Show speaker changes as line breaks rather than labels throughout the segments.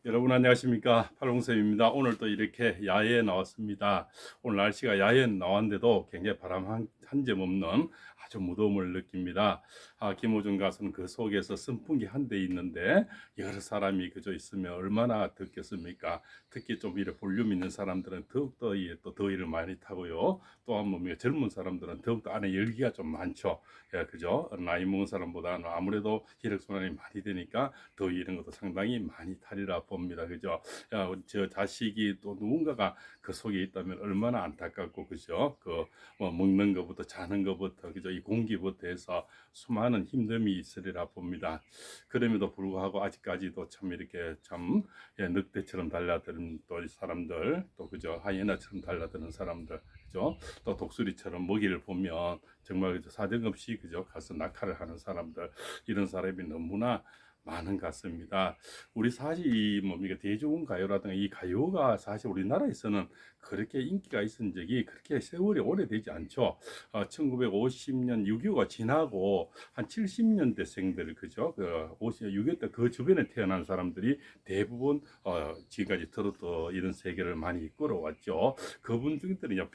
여러분 안녕하십니까, 팔공쌤입니다. 오늘 또 이렇게 야외에 나왔습니다. 오늘 날씨가 야외에 나왔는데도 굉장히 바람 한 점 없는 아주 무더움을 느낍니다. 김호중 가수는 그 속에서 선풍기 한 대 있는데 여러 사람이 그저 있으면 얼마나 덥겠습니까? 특히 좀 이렇게 볼륨 있는 사람들은 더욱더 또 더위를 많이 타고요. 또한 뭐 젊은 사람들은 더욱더 안에 열기가 좀 많죠. 예, 그죠? 나이 먹은 사람보다는 아무래도 혈액순환이 많이 되니까 더위 이런 것도 상당히 많이 타리라 봅니다. 그죠? 야, 저 자식이 또 누군가가 그 속에 있다면 얼마나 안타깝고, 그죠? 뭐 먹는 것부터 자는 것부터, 그죠? 이 공기부터 해서 수많은 힘듦이 있으리라 봅니다. 그럼에도 불구하고 아직까지도 참 이렇게 참 늑대처럼 달려드는 또 사람들, 또 그죠? 하이에나처럼 달려드는 사람들, 그죠? 또 독수리처럼 먹이를 보면 정말 그죠? 사정없이 그죠? 가서 낙하를 하는 사람들, 이런 사람이 너무나 많은 것 같습니다. 우리 사실 이 뭡니까 대중가요라든가 이 가요가 사실 우리나라에서는 그렇게 인기가 있은 적이 그렇게 세월이 오래되지 않죠. 1950년 6.25가 지나고 한 70년대생들, 그죠? 6.25 때 그 주변에 태어난 사람들이 대부분 지금까지 트로트 이런 세계를 많이 이끌어왔죠. 그분 중에는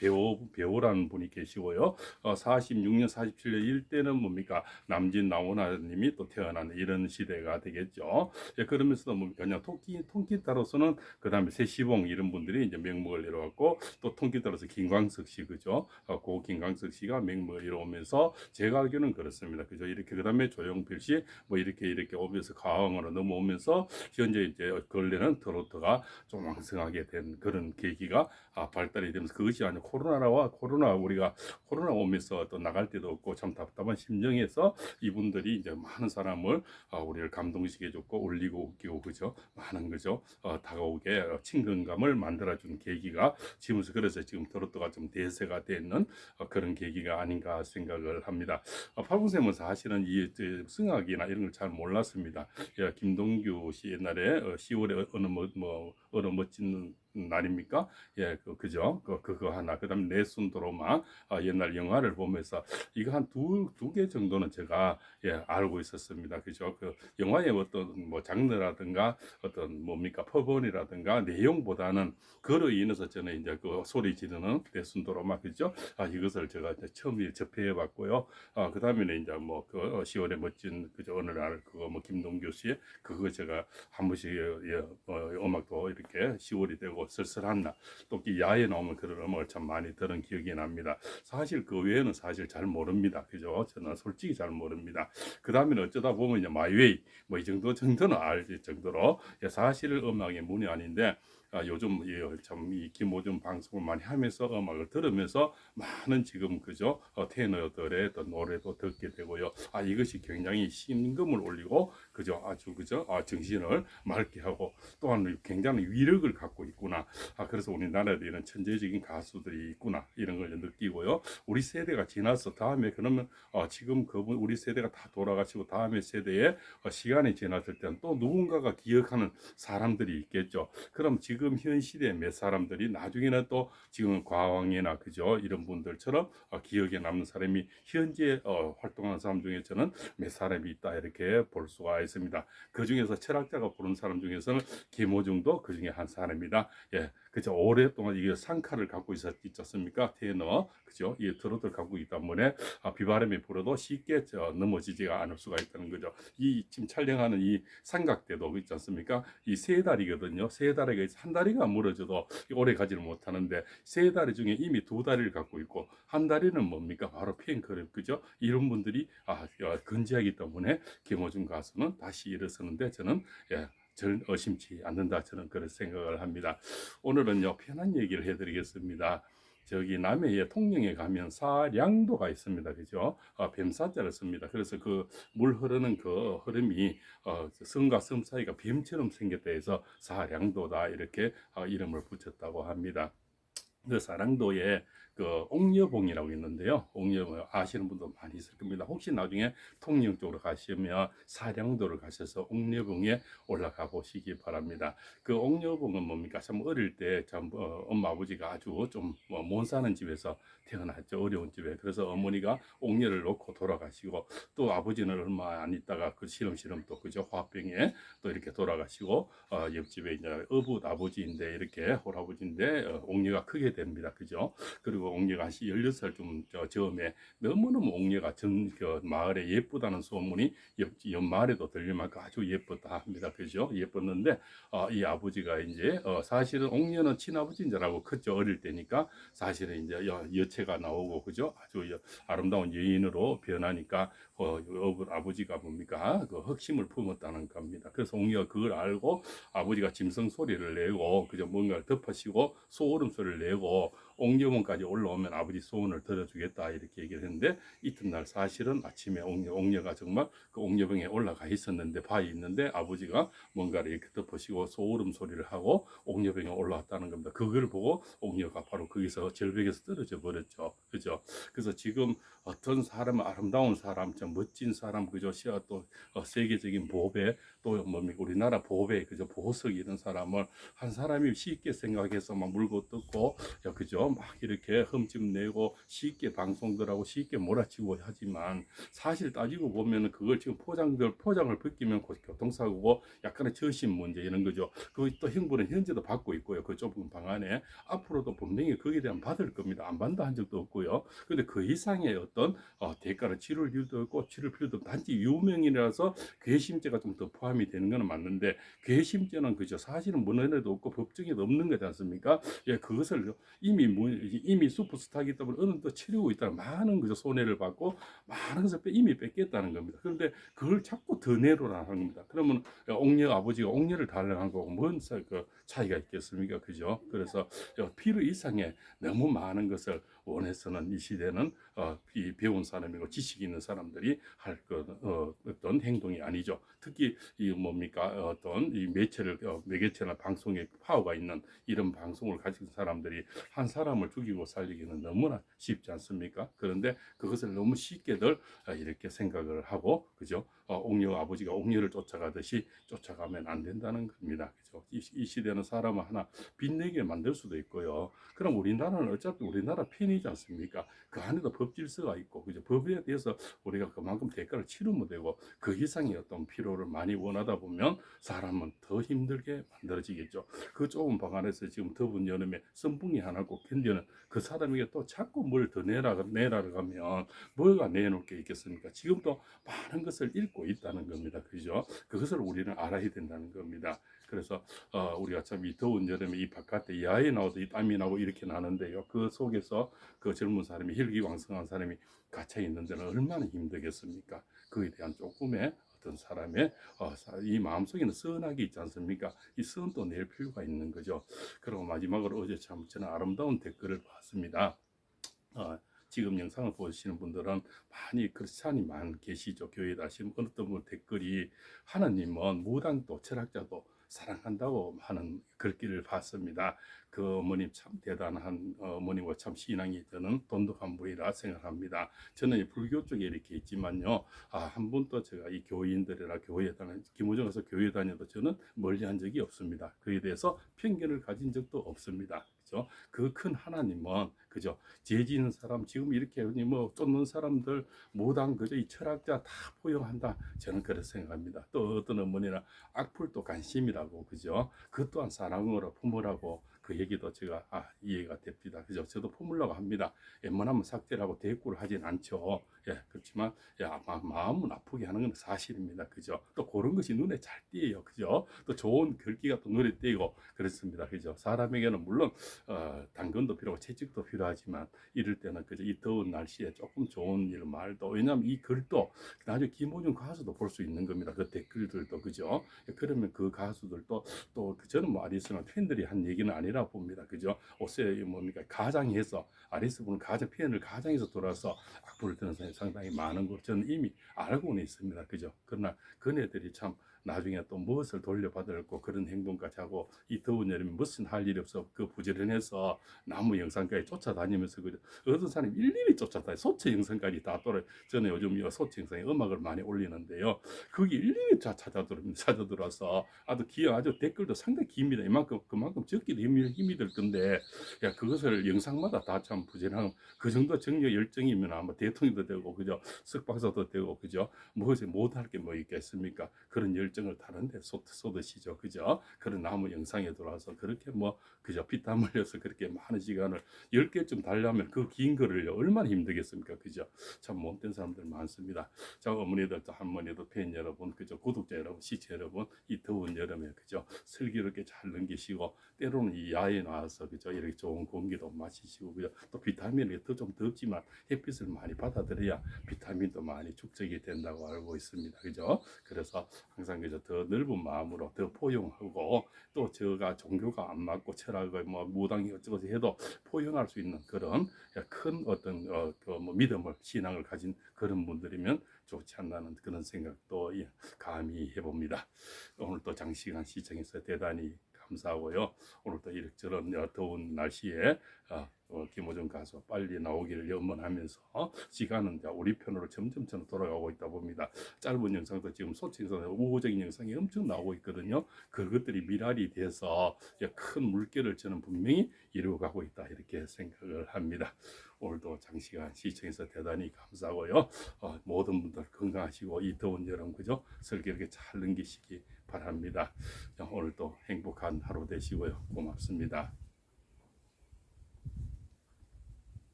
배우라는 분이 계시고요. 46년, 47년 일때는 뭡니까 남진 나훈아님이 또 태어난 이런 시대가 되겠죠. 예, 그러면서도 뭐 그냥 통기타로서는 그 다음에 세시봉 이런 분들이 이제 맹목을 이뤄왔고, 또 통기타로서 김광석 씨, 그죠? 고 김광석 씨가 맹목을 이뤄오면서 제가 알기로는 그렇습니다. 그죠? 이렇게 그 다음에 조용필 씨 뭐 이렇게 오면서 가왕으로 넘어오면서 현재 이제 근래는 트로트가 좀 왕성하게 된 그런 계기가 발달이 되면서, 그것이 아니라 코로나 우리가 코로나 오면서 또 나갈 데도 없고 참 답답한 심정에서 이분들이 이제 많은 사람을 우리를 감동시켜줬고 울리고 웃기고, 그죠? 많은 그죠? 다가오게 친근감을 만들어준 계기가 지금서, 그래서 지금 트로트가 좀 대세가 되는 그런 계기가 아닌가 생각을 합니다. 팔분쌤은 사실은 이 승악이나 이런 걸 잘 몰랐습니다. 예, 김동규 씨 옛날에 10월에 어느 멋진 날입니까? 예, 그죠? 그거 하나. 그다음 내순도로마 옛날 영화를 보면서 이거 한 두 개 정도는 제가 알고 있었습니다. 그죠? 그 영화의 어떤 뭐 장르라든가 어떤 뭡니까 퍼번이라든가 내용보다는 그로 인해서 저는 이제 그 소리 지르는 내순도로마, 그죠? 이것을 제가 처음 접해 봤고요. 그다음에는 이제 뭐그 10월의 멋진 그죠 어느 날 그거 뭐 김동규 씨의 그거 제가 한 번씩 음악도 이렇게 10월이 되고 쓸쓸한 날 또 야외에 나오면 그런 음악을 참 많이 들은 기억이 납니다. 사실 그 외에는 사실 잘 모릅니다. 그죠? 저는 솔직히 잘 모릅니다. 그 다음에는 어쩌다 보면 이제 마이웨이 뭐 이 정도는 알 정도로 사실 음악의 문이 아닌데, 요즘 참이 김호중 방송을 많이 하면서 음악을 들으면서 많은 지금 그죠 테너들의 어떤 노래도 듣게 되고요. 이것이 굉장히 심금을 올리고 그죠 아주 그죠 정신을 맑게 하고 또한 굉장히 위력을 갖고 있구나. 그래서 우리나라에 이런 천재적인 가수들이 있구나 이런 걸 느끼고요. 우리 세대가 지나서 다음에 그러면 지금 그분 우리 세대가 다 돌아가시고 다음에 세대에 시간이 지났을 때는 또 누군가가 기억하는 사람들이 있겠죠. 그럼 지금 현 시대의 몇 사람들이 나중에는 또 지금 과왕이나 그죠 이런 분들처럼 기억에 남는 사람이 현재 활동하는 사람 중에 저는 몇 사람이 있다 이렇게 볼 수가 있습니다. 그 중에서 철학자가 부른 사람 중에서는 김호중도 그 중에 한 사람입니다. 예, 그죠. 오랫동안 이게 상카를 갖고 있지 않습니까? 테너, 그죠? 이 트로트를 갖고 있다 때문에 비바람이 불어도 쉽게 넘어지지가 않을 수가 있다는 거죠. 이 지금 촬영하는 이 삼각대도 있지 않습니까? 이 세 다리거든요. 세 다리가 한 다리가 무너져도 오래 가지를 못하는데 세 다리 중에 이미 두 다리를 갖고 있고 한 다리는 뭡니까? 바로 핑크랩, 그죠? 이런 분들이 건재하기 때문에 김호중 가수는 다시 일어서는데 저는 절 의심치 않는다, 저는 그런 생각을 합니다. 오늘은요 편한 얘기를 해드리겠습니다. 저기 남해의 통영에 가면 사량도가 있습니다. 그죠? 뱀사자를 씁니다. 그래서 그 물 흐르는 그 흐름이 섬과 섬 사이가 뱀처럼 생겼다 해서 사량도다 이렇게 이름을 붙였다고 합니다. 그 사랑도에 그 옥녀봉이라고 있는데요. 옥녀봉 아시는 분도 많이 있을 겁니다. 혹시 나중에 통영 쪽으로 가시면 사량도를 가셔서 옥녀봉에 올라가 보시기 바랍니다. 그 옥녀봉은 뭡니까? 참 어릴 때 참 엄마 아버지가 아주 좀못 사는 집에서 태어났죠. 어려운 집에. 그래서 어머니가 옥녀를 놓고 돌아가시고 또 아버지는 얼마 안 있다가 그 시름시름 또 그죠 화병에 또 이렇게 돌아가시고 옆집에 이제 어붓 아버지인데 이렇게 홀아버지인데 옥녀가 크게 됩니다. 그죠? 그리고 옥녀가 한 16살 좀 저음에 너무너무 옥녀가 그 마을에 예쁘다는 소문이 옆 마을에도 들릴 만큼 아주 예뻤다 합니다. 그죠? 예뻤는데 이 아버지가 이제 사실은 옥녀는 친아버지인 줄 알고 컸죠. 어릴 때니까 사실은 이제 여체가 나오고 그죠? 아주 아름다운 여인으로 변하니까 아버지가 뭡니까? 그 흑심을 품었다는 겁니다. 그래서 옥녀가 그걸 알고 아버지가 짐승 소리를 내고 그저 뭔가를 덮으시고 소울음 소리를 내고 옥녀봉까지 올라오면 아버지 소원을 들어주겠다 이렇게 얘기를 했는데 이튿날 사실은 아침에 옥녀가 정말 그 옥녀봉에 올라가 있었는데 바에 있는데 아버지가 뭔가를 이렇게 덮으시고 소울음 소리를 하고 옥녀봉에 올라왔다는 겁니다. 그걸 보고 옥녀가 바로 거기서 절벽에서 떨어져 버렸죠. 그죠? 그래서 지금 어떤 사람은 아름다운 사람, 좀 멋진 사람, 그죠? 또 세계적인 보배, 또 뭡니까 우리나라 보배, 그죠? 보석 이런 사람을 한 사람이 쉽게 생각해서 막 물고 뜯고, 그죠? 막 이렇게 흠집 내고 쉽게 방송들하고 쉽게 몰아치고 하지만 사실 따지고 보면은 그걸 지금 포장을 벗기면 교통사고고 약간의 저심 문제 이런 거죠. 그또 형부는 현재도 받고 있고요. 그 좁은 방 안에 앞으로도 분명히 거기에 대한 받을 겁니다. 안 받는다 한 적도 없고요. 근데 그 이상의 어떤 대가를 치를 이유도 없고 치를 필요도 없고 단지 유명이라서 괘씸죄가 좀 더 포함이 되는 건 맞는데 괘씸죄는 그죠 사실은 문헌에도 없고 법정에도 없는 거지 않습니까? 예, 그것을 이미 슈퍼스타이기 때문에 어느 또 치르고 있다는 많은 그죠 손해를 받고 많은 것을 이미 뺏겼다는 겁니다. 그런데 그걸 자꾸 더 내로라 하는 겁니다. 그러면 옥녀 아버지가 옥녀를 달라는 거고 뭔 차이가 있겠습니까? 그죠? 그래서 필요 이상의 너무 많은 것을 원해서는 이 시대는 이 배운 사람이고 지식 있는 사람들이 할 어떤 행동이 아니죠. 특히 이 뭡니까 어떤 이 매개체나 방송에 파워가 있는 이런 방송을 가진 사람들이 한 사람을 죽이고 살리기는 너무나 쉽지 않습니까? 그런데 그것을 너무 쉽게들 이렇게 생각을 하고 그죠? 옥녀 아버지가 옥녀를 쫓아가듯이 쫓아가면 안 된다는 겁니다. 그죠? 이 시대는 사람을 하나 빛내게 만들 수도 있고요. 그럼 우리나라는 어차피 우리나라 편이지 않습니까? 그 안에도 법 질서가 있고 그죠? 법에 대해서 우리가 그만큼 대가를 치르면 되고 그 이상의 어떤 필요를 많이 원하다 보면 사람은 더 힘들게 만들어지겠죠. 그 좁은 방 안에서 지금 더운 여름에 선풍기 하나고 견디는 그 사람에게 또 자꾸 뭘 더 내라고 하면 뭐가 내놓을 게 있겠습니까? 지금도 많은 것을 잃고 있다는 겁니다. 그죠? 그것을 우리는 알아야 된다는 겁니다. 그래서 우리가 참 이 더운 여름에 이 바깥에 야외 나와도 이 땀이 나고 이렇게 나는데요. 그 속에서 그 젊은 사람이 혈기왕성한 사람이 갇혀 있는 데는 얼마나 힘들겠습니까? 그에 대한 조금의 어떤 사람의 이 마음속에는 선악이 있지 않습니까? 이 선도 낼 필요가 있는 거죠. 그리고 마지막으로 어제 참 저는 아름다운 댓글을 봤습니다. 지금 영상을 보시는 분들은 많이 크리스찬이 많이 계시죠. 교회에 다시면 어떤 분 댓글이 하나님은 무당도 철학자도 사랑한다고 하는 글귀를 봤습니다. 그 어머님 참 대단한 어머니고 참 신앙이 저는 돈독한 분이라 생각합니다. 저는 불교 쪽에 이렇게 있지만요. 한 번도 제가 이 교인들이나 교회에 다니 김호정에서 교회 다녀도 저는 멀리한 적이 없습니다. 그에 대해서 편견을 가진 적도 없습니다. 그죠? 그 큰 하나님은 그죠? 죄 지는 사람 지금 이렇게 뭐 쫓는 사람들 무당 그저 이 철학자 다 포용한다. 저는 그렇게 생각합니다. 또 어떤 어머니나 악플도 관심이라고 그죠? 그 또한 사랑으로 품으라고 그 얘기도 제가 이해가 됩니다. 그죠? 저도 품으려고 합니다. 웬만하면 삭제라고 대꾸를 하진 않죠. 예, 그렇지만 마음은 아프게 하는 건 사실입니다. 그죠? 또 그런 것이 눈에 잘 띄어요. 그죠? 또 좋은 글귀가 또 눈에 띄고 그렇습니다. 그죠? 사람에게는 물론 당근도 필요하고 채찍도 필요하지만 이럴 때는 그저 이 더운 날씨에 조금 좋은 일 말도 왜냐하면 이 글도 나중에 김호중 가수도 볼 수 있는 겁니다. 그 댓글들도 그죠? 그러면 그 가수들도 또 저는 뭐 아리스나 팬들이 한 얘기는 아니라 아니라 봅니다. 그죠? 옷에 뭡니까? 가장해서 아리스 분은 가장 표현을 가장해서 돌아서 악보를 드는 사람이 상당히 많은 걸 저는 이미 알고는 있습니다. 그죠? 그러나 그네들이 참 나중에 또 무엇을 돌려받을고 그런 행동까지 하고 이 더운 여름에 무슨 할 일이 없어 그 부지런해서 나무 영상까지 쫓아다니면서 그죠? 어떤 사람이 일일이 쫓아다니 소체 영상까지 다 돌아. 저는 요즘 이 소체 영상에 음악을 많이 올리는데요. 거기 일일이 다 찾아 들어와서 아주 아주 댓글도 상당히 깁니다. 이만큼 그만큼 적기도 힘이 들 건데 야 그것을 영상마다 다 참 부지런한 그 정도 정력 열정이면 아마 대통령도 되고 그죠? 석박사도 되고 그죠? 무엇이 못할 게 뭐 있겠습니까? 그런 열정을 다른데 쏟으시죠, 그죠? 그런 나무 영상에 들어와서 그렇게 뭐 그죠? 피땀 흘려서 그렇게 많은 시간을 10개쯤 달려면 그 긴 거를요 얼마나 힘들겠습니까, 그죠? 참 못된 사람들 많습니다. 자, 어머니들 또 할머니들 팬 여러분, 그죠? 구독자 여러분, 시청 여러분, 이 더운 여름에 그죠? 슬기롭게 잘 넘기시고 때로는 이 야외에 나와서 그죠? 이렇게 좋은 공기도 마시시고 그죠? 또 비타민이 더 좀 덥지만 햇빛을 많이 받아들여야 비타민도 많이 축적이 된다고 알고 있습니다. 그죠? 그래서 항상 그저 더 넓은 마음으로 더 포용하고 또 제가 종교가 안 맞고 철학을 뭐 무당이 어쩌고 해도 포용할 수 있는 그런 큰 어떤 그뭐 믿음을 신앙을 가진 그런 분들이면 좋지 않나는 그런 생각도 감히 해봅니다. 오늘 또 장시간 시청해서 대단히 감사하고요. 오늘 또 이렇저런 더운 날씨에 김호중 가수 빨리 나오기를 염원하면서 시간은 우리 편으로 점점 돌아가고 있다 봅니다. 짧은 영상도 지금 소칭선 우호적인 영상이 엄청 나오고 있거든요. 그것들이 미랄이 돼서 큰 물결을 저는 분명히 이루어가고 있다 이렇게 생각을 합니다. 오늘도 장시간 시청해서 대단히 감사하고요. 모든 분들 건강하시고 이 더운 여름 그죠? 슬기롭게 잘 넘기시기 바랍니다. 오늘도 행복한 하루 되시고요. 고맙습니다.